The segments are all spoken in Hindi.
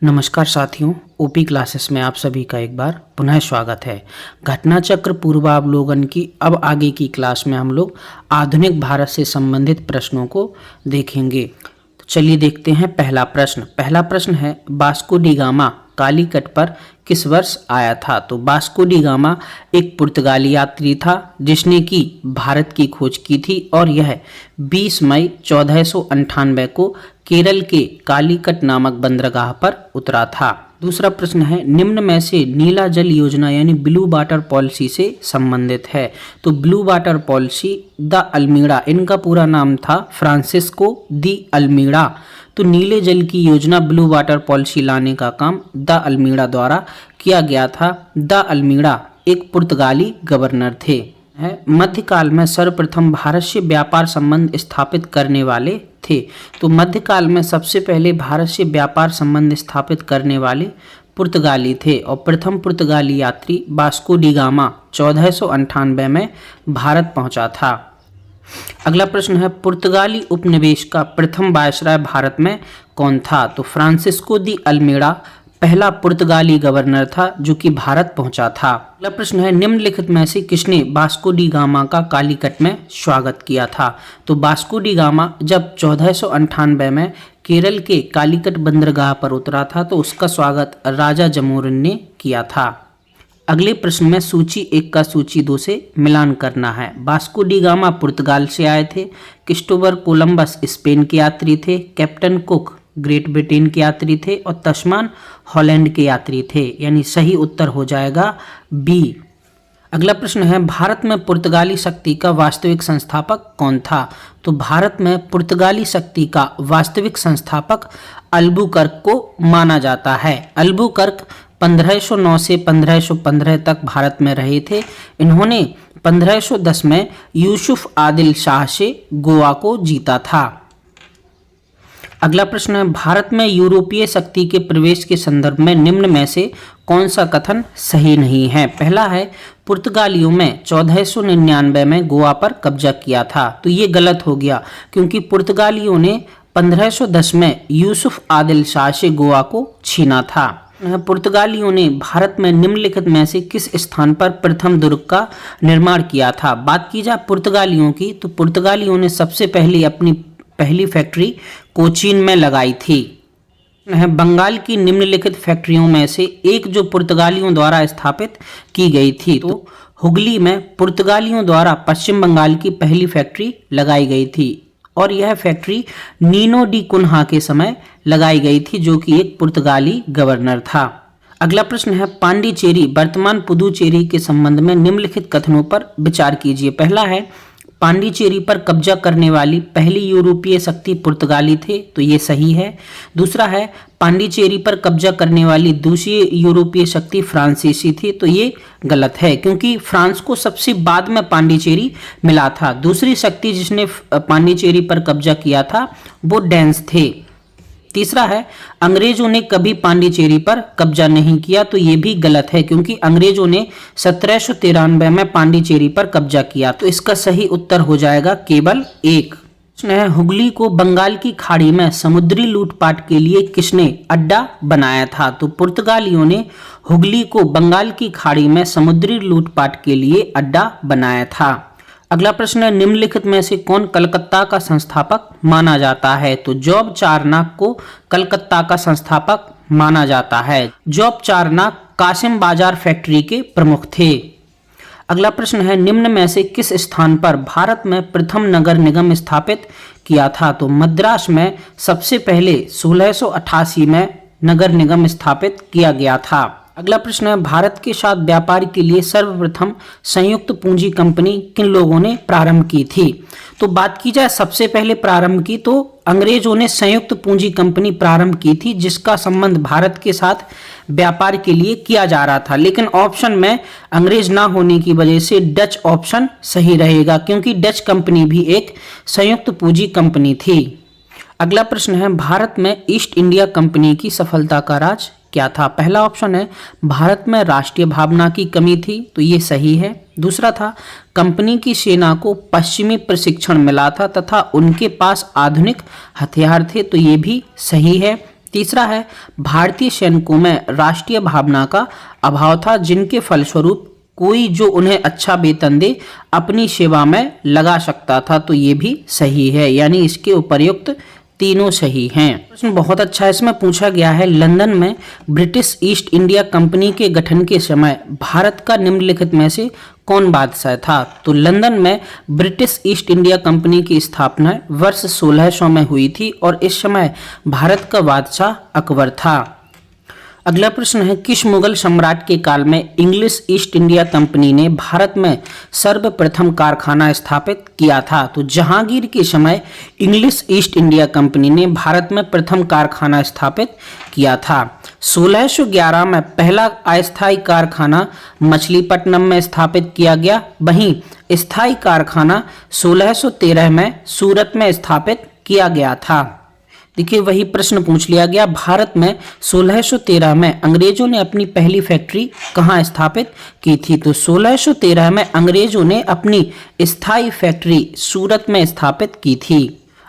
नमस्कार साथियों, ओपी क्लासेस में आप सभी का एक बार पुनः स्वागत है। घटना चक्र पूर्वावलोकन की अब आगे की क्लास में हम लोग आधुनिक भारत से संबंधित प्रश्नों को देखेंगे। तो चलिए देखते हैं पहला प्रश्न है वास्को डी गामा कालीकट पर किस वर्ष आया था। तो वास्को डी गामा एक पुर्तगाली यात्री था जिसने की भारत की खोज की थी और यह 20 मई 1498 को केरल के कालीकट नामक बंदरगाह पर उतरा था। दूसरा प्रश्न है निम्न में से नीला जल योजना यानी ब्लू वाटर पॉलिसी से संबंधित है। तो ब्लू वाटर पॉलिसी द अल्मीड़ा, इनका पूरा नाम था फ्रांसिस्को दी अल्मीड़ा। तो नीले जल की योजना ब्लू वाटर पॉलिसी लाने का काम द अल्मीड़ा द्वारा किया गया था। द अल्मीड़ा एक पुर्तगाली गवर्नर थे। मध्यकाल में सर्वप्रथम भारत से व्यापार संबंध स्थापित करने वाले थे। तो मध्यकाल में सबसे पहले भारत से व्यापार संबंध स्थापित करने वाले पुर्तगाली थे और प्रथम पुर्तगाली यात्री वास्को डी गामा 1498 में भारत पहुंचा था। अगला प्रश्न है पुर्तगाली उपनिवेश का प्रथम वायसराय भारत में कौन था। तो फ्रांसिस्को दी अल्मीड़ा पहला पुर्तगाली गवर्नर था जो कि भारत पहुंचा था। अगला प्रश्न है निम्नलिखित में से किसने वास्को डी गामा का कालीकट में स्वागत किया था। तो वास्को डी गामा जब 1498 में केरल के कालीकट बंदरगाह पर उतरा था तो उसका स्वागत राजा जमोरिन ने किया था। अगले प्रश्न में सूची 1 का सूची 2 से मिलान करना है। वास्को डी गामा पुर्तगाल से आए थे, क्रिस्टोफर कोलंबस स्पेन के यात्री थे, कैप्टन कुक ग्रेट ब्रिटेन के यात्री थे और तस्मान हॉलैंड के यात्री थे, यानी सही उत्तर हो जाएगा बी। अगला प्रश्न है भारत में पुर्तगाली शक्ति का वास्तविक संस्थापक कौन था। तो भारत में पुर्तगाली शक्ति का वास्तविक संस्थापक अल्बुकर्क को माना जाता है। अल्बुकर्क 1509 से 1515 तक भारत में रहे थे। इन्होंने 1510 में यूसुफ आदिल शाह से गोवा को जीता था। अगला प्रश्न है भारत में यूरोपीय शक्ति के प्रवेश के संदर्भ में निम्न में से कौन सा कथन सही नहीं है। पहला है पुर्तगालियों में 1499 में गोवा पर कब्जा किया था। तो ये गलत हो गया क्योंकि पुर्तगालियों ने 1510 में यूसुफ आदिल शाह से गोवा को छीना था। पुर्तगालियों ने भारत में निम्नलिखित में से किस स्थान पर प्रथम दुर्ग का निर्माण किया था। बात की जाए पुर्तगालियों की तो पुर्तगालियों ने सबसे पहले अपनी पहली फैक्ट्री कोचीन में लगाई थी। बंगाल की निम्नलिखित फैक्ट्रियों में से एक जो पुर्तगालियों द्वारा स्थापित की गई थी। तो हुगली में पुर्तगालियों द्वारा पश्चिम बंगाल की पहली फैक्ट्री लगाई गई थी और यह फैक्ट्री नीनो डी कुन्हा के समय लगाई गई थी जो कि एक पुर्तगाली गवर्नर था। अगला प्रश्न है पांडिचेरी वर्तमान पुदुचेरी के संबंध में निम्नलिखित कथनों पर विचार कीजिए। पहला है पांडिचेरी पर कब्जा करने वाली पहली यूरोपीय शक्ति पुर्तगाली थे, तो ये सही है। दूसरा है पांडिचेरी पर कब्जा करने वाली दूसरी यूरोपीय शक्ति फ्रांसीसी थी, तो ये गलत है क्योंकि फ्रांस को सबसे बाद में पांडिचेरी मिला था। दूसरी शक्ति जिसने पांडिचेरी पर कब्जा किया था वो डेन्स थे। तीसरा है अंग्रेजों ने कभी पांडिचेरी पर कब्जा नहीं किया, तो ये भी गलत है क्योंकि अंग्रेजों ने 1793 में पांडिचेरी पर कब्जा किया। तो इसका सही उत्तर हो जाएगा केवल 1। प्रश्न है हुगली को बंगाल की खाड़ी में समुद्री लूटपाट के लिए किसने अड्डा बनाया था। तो पुर्तगालियों ने हुगली को बंगाल की खाड़ी में समुद्री लूटपाट के लिए अड्डा बनाया था। अगला प्रश्न है निम्नलिखित में से कौन कलकत्ता का संस्थापक माना जाता है। तो जॉब चारनाक को कलकत्ता का संस्थापक माना जाता है। जॉब चारनाक कासिम बाजार फैक्ट्री के प्रमुख थे। अगला प्रश्न है निम्न में से किस स्थान पर भारत में प्रथम नगर निगम स्थापित किया था। तो मद्रास में सबसे पहले 1688 में नगर निगम स्थापित किया गया था। अगला प्रश्न है भारत के साथ व्यापार के लिए सर्वप्रथम संयुक्त पूंजी कंपनी किन लोगों ने प्रारंभ की थी। तो बात की जाए सबसे पहले प्रारंभ की तो अंग्रेजों ने संयुक्त पूंजी कंपनी प्रारंभ की थी जिसका संबंध भारत के साथ व्यापार के लिए किया जा रहा था, लेकिन ऑप्शन में अंग्रेज ना होने की वजह से डच ऑप्शन सही रहेगा क्योंकि डच कंपनी भी एक संयुक्त पूंजी कंपनी थी। अगला प्रश्न है भारत में ईस्ट इंडिया कंपनी की सफलता का राज क्या था। पहला ऑप्शन है भारत में राष्ट्रीय भावना की कमी थी, तो ये सही है। दूसरा था कंपनी की सेना को पश्चिमी प्रशिक्षण मिला था तथा उनके पास आधुनिक हथियार थे, तो ये भी सही है। तीसरा है भारतीय सैनिकों में राष्ट्रीय भावना का अभाव था, जिनके फलस्वरूप कोई जो उन्हें अच्छा वेतन दे अपनी सेवा में लगा सकता था। तो ये भी सही है, यानी इसके उपर्युक्त तीनों सही हैं। प्रश्न बहुत अच्छा है, इसमें पूछा गया है लंदन में ब्रिटिश ईस्ट इंडिया कंपनी के गठन के समय भारत का निम्नलिखित में से कौन बादशाह था। तो लंदन में ब्रिटिश ईस्ट इंडिया कंपनी की स्थापना वर्ष 1600 में हुई थी और इस समय भारत का बादशाह अकबर था। अगला प्रश्न है किस मुगल सम्राट के काल में इंग्लिश ईस्ट इंडिया कंपनी ने भारत में सर्वप्रथम कारखाना स्थापित किया था। तो जहांगीर के समय इंग्लिश ईस्ट इंडिया कंपनी ने भारत में प्रथम कारखाना स्थापित किया था। 1611 में पहला अस्थायी कारखाना मछलीपट्टनम में स्थापित किया गया। वहीं स्थायी कारखाना 1613 में सूरत में स्थापित किया गया था। देखिए वही प्रश्न पूछ लिया गया, भारत में 1613 में अंग्रेजों ने अपनी पहली फैक्ट्री कहाँ स्थापित की थी। तो 1613 में अंग्रेजों ने अपनी स्थायी फैक्ट्री सूरत में स्थापित की थी।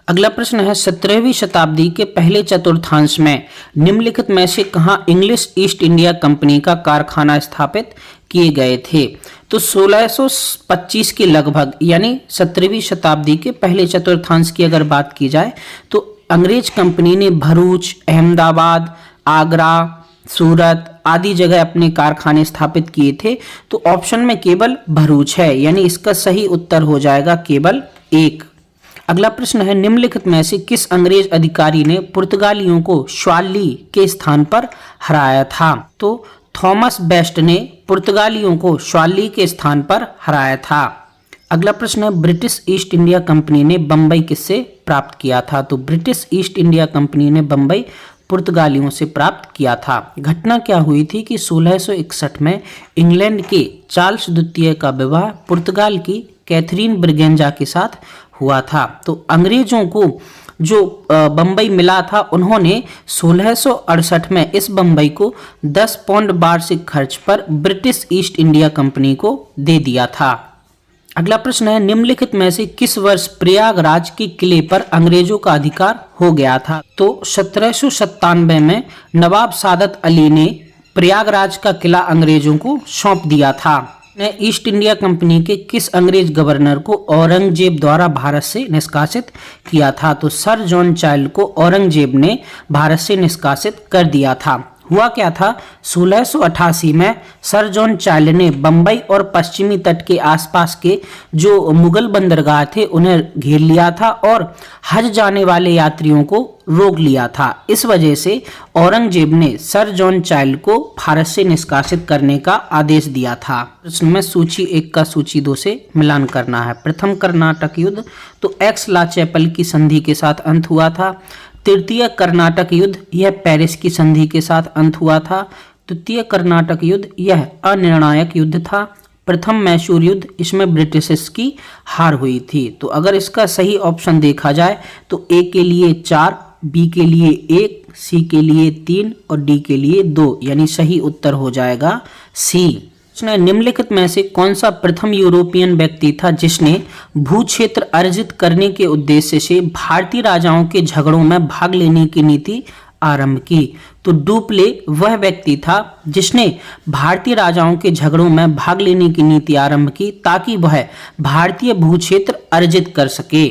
अगला प्रश्न है 17वीं शताब्दी के पहले चतुर्थांश में निम्नलिखित में से कहाँ इंग्लिश ईस्ट इंडिया कंपनी का कारखाना स्थापित किए गए थे। तो 1625 के लगभग, यानी 17वीं शताब्दी के पहले चतुर्थांश की अगर बात की जाए तो अंग्रेज कंपनी ने भरूच, अहमदाबाद, आगरा, सूरत आदि जगह अपने कारखाने स्थापित किए थे। तो ऑप्शन में केवल भरूच है, यानी इसका सही उत्तर हो जाएगा केवल 1। अगला प्रश्न है निम्नलिखित में से किस अंग्रेज अधिकारी ने पुर्तगालियों को स्वाली के स्थान पर हराया था। तो थॉमस बेस्ट ने पुर्तगालियों को स्वाली के स्थान पर हराया था। अगला प्रश्न है ब्रिटिश ईस्ट इंडिया कंपनी ने बंबई किससे प्राप्त किया था। तो ब्रिटिश ईस्ट इंडिया कंपनी ने बंबई पुर्तगालियों से प्राप्त किया था। घटना क्या हुई थी कि 1661 में इंग्लैंड के चार्ल्स द्वितीय का विवाह पुर्तगाल की कैथरीन ब्रिगेंजा के साथ हुआ था। तो अंग्रेजों को जो बंबई मिला था, उन्होंने 1668 में इस बंबई को 10 पाउंड वार्षिक खर्च पर ब्रिटिश ईस्ट इंडिया कंपनी को दे दिया था। अगला प्रश्न है निम्नलिखित में से किस वर्ष प्रयागराज के किले पर अंग्रेजों का अधिकार हो गया था। तो 1797 में नवाब सादत अली ने प्रयागराज का किला अंग्रेजों को सौंप दिया था। ने ईस्ट इंडिया कंपनी के किस अंग्रेज गवर्नर को औरंगजेब द्वारा भारत से निष्कासित किया था। तो सर जॉन चाइल्ड को औरंगजेब ने भारत से निष्कासित कर दिया था। हुआ क्या था, 1688 में सर जॉन चाइल्ड ने बंबई और पश्चिमी तट के आसपास के जो मुगल बंदरगाह थे उन्हें घेर लिया था और हज जाने वाले यात्रियों को रोक लिया था। इस वजह से औरंगजेब ने सर जॉन चाइल्ड को भारत से निष्कासित करने का आदेश दिया था। प्रश्न में सूची 1 का सूची 2 से मिलान करना है। प्रथम कर्नाटक युद्ध, तो एक्स ला चैपल की संधि के साथ अंत हुआ था। तृतीय कर्नाटक युद्ध, यह पेरिस की संधि के साथ अंत हुआ था। तृतीय कर्नाटक युद्ध, यह अनिर्णायक युद्ध था। प्रथम मैसूर युद्ध, इसमें ब्रिटिश की हार हुई थी। तो अगर इसका सही ऑप्शन देखा जाए तो ए के लिए 4, बी के लिए 1, सी के लिए 3 और डी के लिए 2, यानी सही उत्तर हो जाएगा सी। निम्नलिखित में से कौन सा प्रथम यूरोपियन व्यक्ति था जिसने भू क्षेत्र अर्जित करने के उद्देश्य से भारतीय राजाओं के झगड़ों में भाग लेने की नीति आरंभ की। तो डुप्ले वह व्यक्ति था जिसने भारतीय राजाओं के झगड़ों में भाग लेने की नीति आरंभ की ताकि वह भारतीय भू क्षेत्र अर्जित कर सके।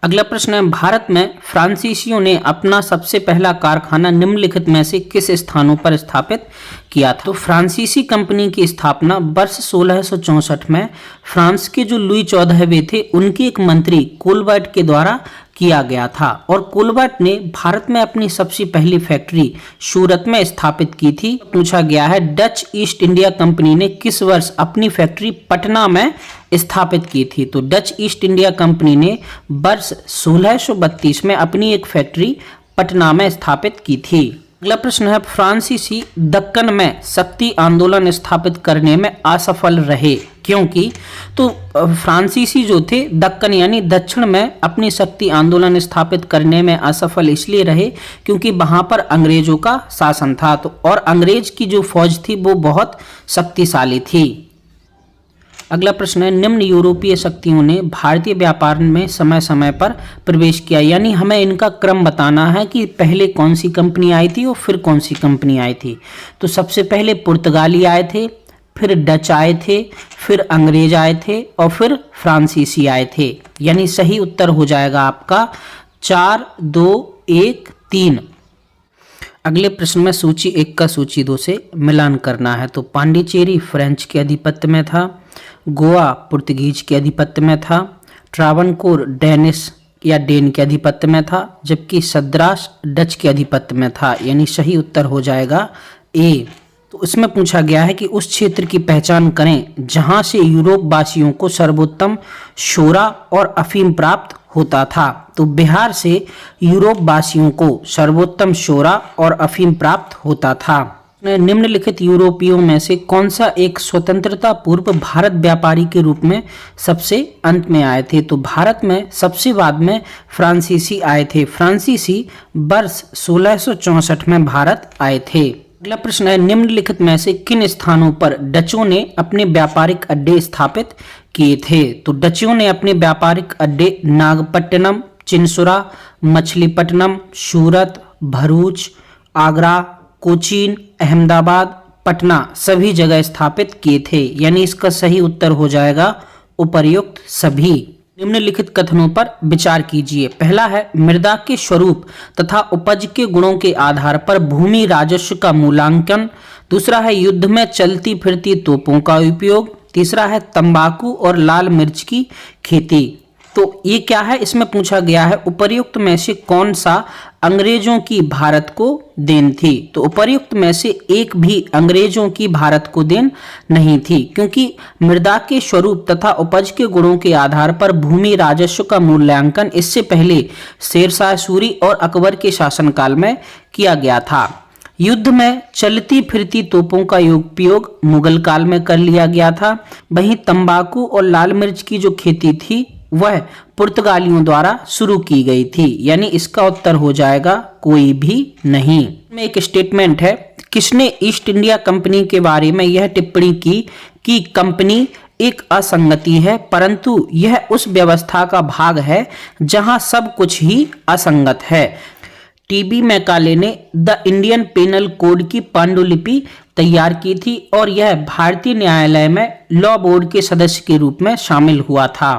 अगला प्रश्न है भारत में फ्रांसीसियों ने अपना सबसे पहला कारखाना निम्नलिखित में से किस स्थानों पर स्थापित किया था। तो फ्रांसीसी कंपनी की स्थापना वर्ष 1664 में फ्रांस के जो लुई 14वें थे उनके एक मंत्री कोलबर्ट के द्वारा किया गया था और कोलबर्ट ने भारत में अपनी सबसे पहली फैक्ट्री सूरत में स्थापित की थी। पूछा गया है डच ईस्ट इंडिया कंपनी ने किस वर्ष अपनी फैक्ट्री पटना में स्थापित की थी। तो डच ईस्ट इंडिया कंपनी ने वर्ष 1632 में अपनी एक फैक्ट्री पटना में स्थापित की थी। अगला प्रश्न है फ्रांसीसी दक्कन में शक्ति आंदोलन स्थापित करने में असफल रहे क्योंकि। तो फ्रांसीसी जो थे दक्कन यानी दक्षिण में अपनी शक्ति आंदोलन स्थापित करने में असफल इसलिए रहे क्योंकि वहां पर अंग्रेजों का शासन था। तो और अंग्रेज की जो फौज थी वो बहुत शक्तिशाली थी। अगला प्रश्न है, निम्न यूरोपीय शक्तियों ने भारतीय व्यापार में समय समय पर प्रवेश किया, यानी हमें इनका क्रम बताना है कि पहले कौन सी कंपनी आई थी और फिर कौन सी कंपनी आई थी। तो सबसे पहले पुर्तगाली आए थे, फिर डच आए थे, फिर अंग्रेज आए थे और फिर फ्रांसीसी आए थे। यानी सही उत्तर हो जाएगा आपका 4, 2, 1, 3। अगले प्रश्न में सूची 1 का सूची 2 से मिलान करना है। तो पांडिचेरी फ्रेंच के आधिपत्य में था, गोवा पुर्तगीज के आधिपत्य में था, ट्रावनकोर डेनिश या डेन के आधिपत्य में था, जबकि सद्रास डच के आधिपत्य में था। यानी सही उत्तर हो जाएगा ए। तो इसमें पूछा गया है कि उस क्षेत्र की पहचान करें जहां से यूरोप वासियों को सर्वोत्तम शोरा और अफीम प्राप्त होता था। तो बिहार से यूरोप वासियों को सर्वोत्तम शोरा और अफीम प्राप्त होता था। निम्नलिखित यूरोपियों में से कौन सा एक स्वतंत्रता पूर्व भारत व्यापारी के रूप में सबसे अंत में आए थे। तो भारत में सबसे बाद में फ्रांसीसी आए थे। फ्रांसीसी वर्ष 1664 में भारत आए थे। अगला प्रश्न है, निम्नलिखित में से किन स्थानों पर डचों ने अपने व्यापारिक अड्डे स्थापित किए थे। तो डचों ने अपने व्यापारिक अड्डे नागपट्टनम, चिंसुरा, मछलीपट्टनम, सूरत, भरूच, आगरा, कोचीन, अहमदाबाद, पटना सभी जगह स्थापित किए थे। यानी इसका सही उत्तर हो जाएगा उपर्युक्त सभी। निम्नलिखित कथनों पर विचार कीजिए। पहला है, मृदा के स्वरूप तथा उपज के गुणों के आधार पर भूमि राजस्व का मूल्यांकन। दूसरा है, युद्ध में चलती फिरती तोपों का उपयोग। तीसरा है, तंबाकू और लाल मिर्च की खेती। तो ये क्या है, इसमें पूछा गया है उपर्युक्त में से कौन सा अंग्रेजों की भारत को देन थी। तो उपर्युक्त में से एक भी अंग्रेजों की भारत को देन नहीं थी, क्योंकि मृदा के स्वरूप तथा उपज के गुणों के आधार पर भूमि राजस्व का मूल्यांकन इससे पहले शेरशाह सूरी और अकबर के शासनकाल में किया गया था। युद्ध में चलती फिरती तोपों का उपयोग मुगल काल में कर लिया गया था। वहीं तंबाकू और लाल मिर्च की जो खेती थी वह पुर्तगालियों द्वारा शुरू की गई थी। यानी इसका उत्तर हो जाएगा कोई भी नहीं। में एक स्टेटमेंट है, किसने ईस्ट इंडिया कंपनी के बारे में यह टिप्पणी की कि कंपनी एक असंगति है, परंतु यह उस व्यवस्था का भाग है जहां सब कुछ ही असंगत है। टीबी मैकाले ने द इंडियन पेनल कोड की पांडुलिपि तैयार की थी और यह भारतीय न्यायालय में लॉ बोर्ड के सदस्य के रूप में शामिल हुआ था।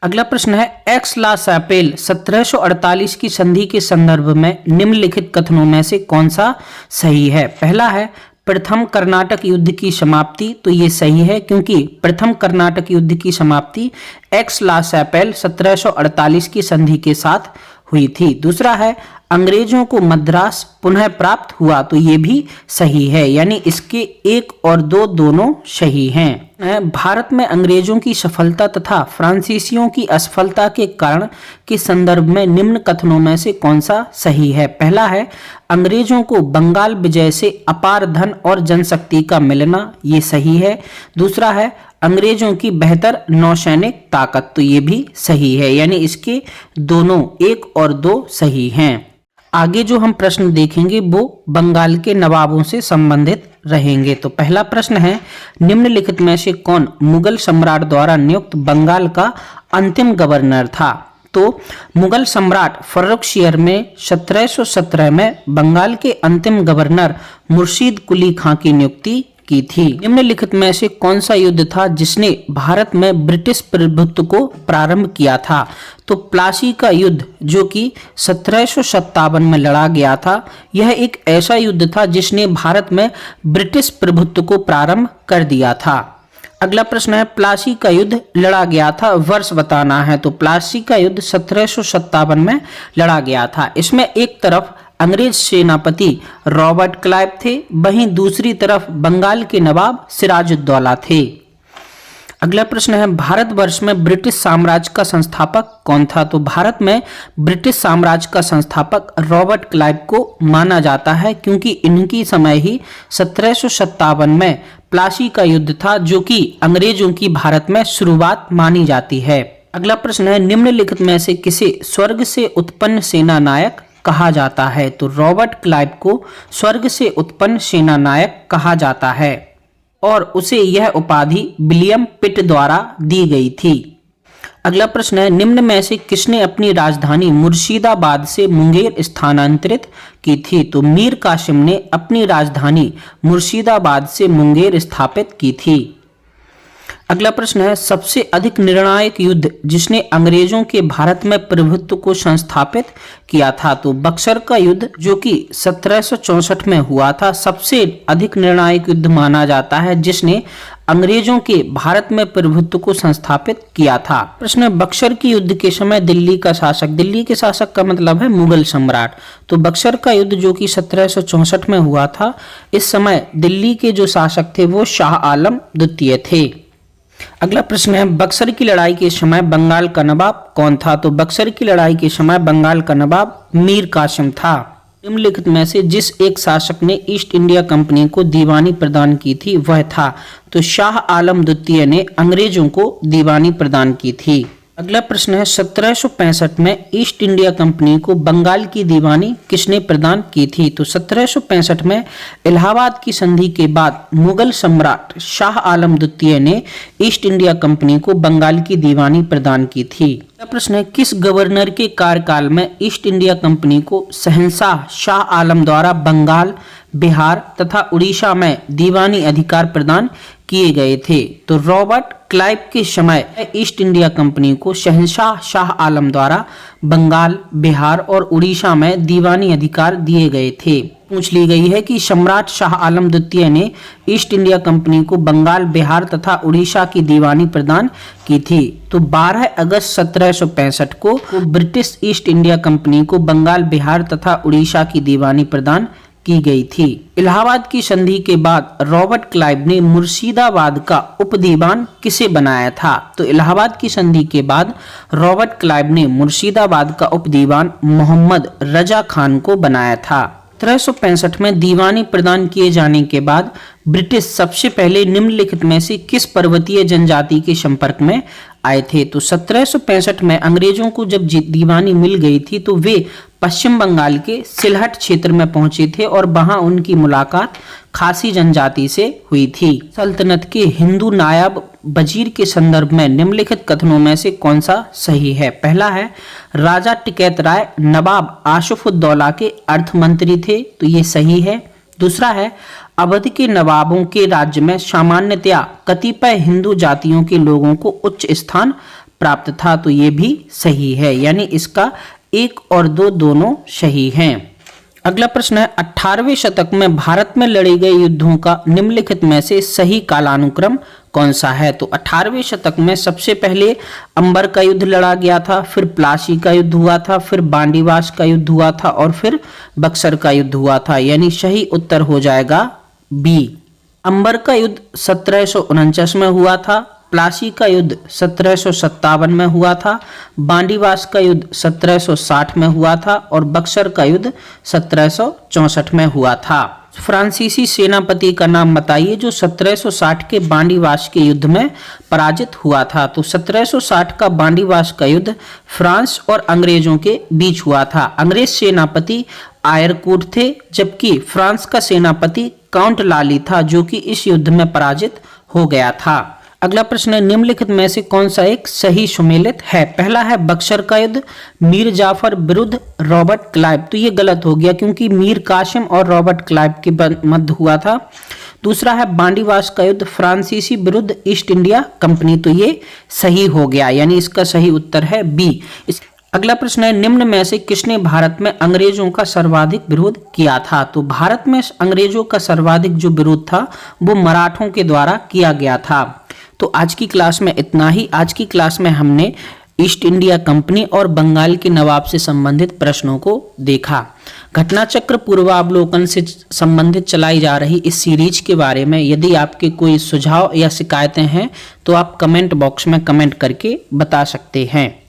अगला प्रश्न है, एक्स ला सैपेल 1748 की संधि के संदर्भ में निम्नलिखित कथनों में से कौन सा सही है। पहला है, प्रथम कर्नाटक युद्ध की समाप्ति। तो ये सही है, क्योंकि प्रथम कर्नाटक युद्ध की समाप्ति एक्स ला सैपेल 1748 की संधि के साथ हुई थी। दूसरा है, अंग्रेजों को मद्रास पुनः प्राप्त हुआ। तो ये भी सही है, यानी इसके 1 और 2 दोनों सही हैं। भारत में अंग्रेजों की सफलता तथा फ्रांसीसियों की असफलता के कारण के संदर्भ में निम्न कथनों में से कौन सा सही है। पहला है, अंग्रेजों को बंगाल विजय से अपार धन और जनशक्ति का मिलना। ये सही है। दूसरा है, अंग्रेजों की बेहतर नौसैनिक ताकत। तो ये भी सही है, यानी इसके दोनों 1 और 2 सही हैं। आगे जो हम प्रश्न देखेंगे वो बंगाल के नवाबों से संबंधित रहेंगे। तो पहला प्रश्न है, निम्नलिखित में से कौन मुगल सम्राट द्वारा नियुक्त बंगाल का अंतिम गवर्नर था। तो मुगल सम्राट फर्रुखशियर में 1717 में बंगाल के अंतिम गवर्नर मुर्शीद कुली खां की नियुक्ति की थी। निम्नलिखित में से कौन सा युद्ध था जिसने भारत में ब्रिटिश प्रभुत्व को प्रारंभ किया था। तो प्लासी का युद्ध, जो कि 1757 में लड़ा गया था, यह एक ऐसा युद्ध था जिसने भारत में ब्रिटिश प्रभुत्व को प्रारंभ कर दिया था। अगला प्रश्न है, प्लासी का युद्ध लड़ा गया था, वर्ष बताना है। तो प्लासी का युद्ध 1757 में लड़ा गया था। इसमें एक तरफ अंग्रेज सेनापति रॉबर्ट क्लाइव थे, वहीं दूसरी तरफ बंगाल के नवाब सिराजुद्दौला थे। अगला प्रश्न है, भारतवर्ष में ब्रिटिश साम्राज्य का संस्थापक कौन था। तो भारत में ब्रिटिश साम्राज्य का संस्थापक रॉबर्ट क्लाइव को माना जाता है, क्योंकि इनकी समय ही 1757 में प्लासी का युद्ध था, जो कि अंग्रेजों की भारत में शुरुआत मानी जाती है। अगला प्रश्न है, निम्नलिखित में से किसे स्वर्ग से उत्पन्न सेना नायक कहा जाता है। तो रॉबर्ट क्लाइव को स्वर्ग से उत्पन्न सेना नायक कहा जाता है। और उसे यह उपाधि विलियम पिट द्वारा दी गई थी। अगला प्रश्न है, निम्न में से किसने अपनी राजधानी मुर्शिदाबाद से मुंगेर स्थानांतरित की थी? तो मीर कासिम ने अपनी राजधानी मुर्शिदाबाद से मुंगेर स्थापित की थी। अगला प्रश्न है, सबसे अधिक निर्णायक युद्ध जिसने अंग्रेजों के भारत में प्रभुत्व को संस्थापित किया था? तो बक्सर का युद्ध जो कि 1764 में हुआ था, सबसे अधिक निर्णायक युद्ध माना जाता है जिसने अंग्रेजों के भारत में प्रभुत्व को संस्थापित किया था। प्रश्न है, बक्सर के युद्ध के समय दिल्ली के शासक का मतलब है मुगल सम्राट। तो बक्सर का युद्ध जो कि 1764 में हुआ था, इस समय दिल्ली के जो शासक थे वो शाह आलम द्वितीय थे। अगला प्रश्न है, बक्सर की लड़ाई के समय बंगाल का नवाब कौन था? तो बक्सर की लड़ाई के समय बंगाल का नवाब मीर कासिम था। निम्नलिखित में से जिस एक शासक ने ईस्ट इंडिया कंपनी को दीवानी प्रदान की थी वह था? तो शाह आलम द्वितीय ने अंग्रेजों को दीवानी प्रदान की थी। अगला प्रश्न है, 1765 में ईस्ट इंडिया कंपनी को बंगाल की दीवानी किसने प्रदान की थी? तो 1765 में इलाहाबाद की संधि के बाद मुगल सम्राट शाह आलम द्वितीय ने ईस्ट इंडिया कंपनी को बंगाल की दीवानी प्रदान की थी। अगला प्रश्न है, किस गवर्नर के कार्यकाल में ईस्ट इंडिया कंपनी को शहंशाह शाह आलम द्वारा बंगाल, बिहार तथा उड़ीसा में दीवानी अधिकार प्रदान किए गए थे? तो रॉबर्ट क्लाइव के समय ईस्ट इंडिया कंपनी को शहंशाह शाह आलम द्वारा बंगाल, बिहार और उड़ीसा में दीवानी अधिकार दिए गए थे। पूछ ली गई है कि सम्राट शाह आलम द्वितीय ने ईस्ट इंडिया कंपनी को बंगाल, बिहार तथा उड़ीसा की दीवानी प्रदान की थी। तो 12 अगस्त 1765 को ब्रिटिश ईस्ट इंडिया कंपनी को बंगाल, बिहार तथा उड़ीसा की दीवानी प्रदान की गई थी। इलाहाबाद की संधि के बाद रॉबर्ट क्लाइव ने मुर्शिदाबाद का उपदीवान किसे बनाया था? तो इलाहाबाद की संधि के बाद रॉबर्ट क्लाइव ने मुर्शिदाबाद का उपदीवान मोहम्मद रजा खान को बनाया था। 1765 में दीवानी प्रदान किए जाने के बाद ब्रिटिश सबसे पहले निम्नलिखित में से किस पर्वतीय जनजाति के संपर्क में आए थे? तो 1765 में अंग्रेजों को जब दीवानी मिल गई थी तो वे पश्चिम बंगाल के सिलहट क्षेत्र में पहुंचे थे और वहां उनकी मुलाकात खासी जनजाति से हुई थी। सल्तनत के हिंदू नायब वजीर के संदर्भ में निम्नलिखित कथनों में से कौन सा सही है? पहला है, राजा टिकैत राय नवाब आशुफुद्दौला के अर्थ मंत्री थे, तो ये सही है। दूसरा है, अवध के नवाबों के राज्य में सामान्यतया कतिपय हिंदू जातियों के लोगों को उच्च स्थान प्राप्त था, तो ये भी सही है, यानी इसका 1 और 2 दोनों सही हैं। अगला प्रश्न है, 18वें शतक में भारत में लड़े गए युद्धों का निम्नलिखित में से सही कालानुक्रम कौन सा है? तो 18वें शतक में सबसे पहले अंबर का युद्ध लड़ा गया था, फिर प्लासी का युद्ध हुआ था, फिर बांडीवास का युद्ध हुआ था और फिर बक्सर का युद्ध हुआ था, यानी सही उत्तर हो जाएगा बी। अंबर का युद्ध 1749 में हुआ था, प्लासी का युद्ध 1757 में हुआ था, बांडीवास का युद्ध 1760 में हुआ था और बक्सर का युद्ध 1764 में हुआ था। फ्रांसीसी सेनापति का नाम बताइए जो 1760 के बांडीवास के युद्ध में पराजित हुआ था। तो 1760 का बांडीवास का युद्ध फ्रांस और अंग्रेजों के बीच हुआ था। अंग्रेज सेनापति आयरकूट थे, जबकि फ्रांस का सेनापति काउंट लाली था, जो कि इस युद्ध में पराजित हो गया था। अगला प्रश्न है, निम्नलिखित में से कौन सा एक सही सुमेलित है? पहला है बक्सर का युद्ध मीर जाफर विरुद्ध रॉबर्ट क्लाइव, तो ये गलत हो गया क्योंकि मीर कासिम और रॉबर्ट क्लाइव के मध्य हुआ था। दूसरा है बांडीवास का युद्ध फ्रांसीसी विरुद्ध ईस्ट इंडिया कंपनी, तो ये सही हो गया, यानी इसका सही उत्तर है बी। अगला प्रश्न है, निम्न में से किसने भारत में अंग्रेजों का सर्वाधिक विरोध किया था? तो भारत में अंग्रेजों का सर्वाधिक जो विरोध था वो मराठों के द्वारा किया गया था। तो आज की क्लास में इतना ही। आज की क्लास में हमने ईस्ट इंडिया कंपनी और बंगाल के नवाब से संबंधित प्रश्नों को देखा। घटना चक्र पूर्वावलोकन से संबंधित चलाई जा रही इस सीरीज के बारे में यदि आपके कोई सुझाव या शिकायतें हैं तो आप कमेंट बॉक्स में कमेंट करके बता सकते हैं।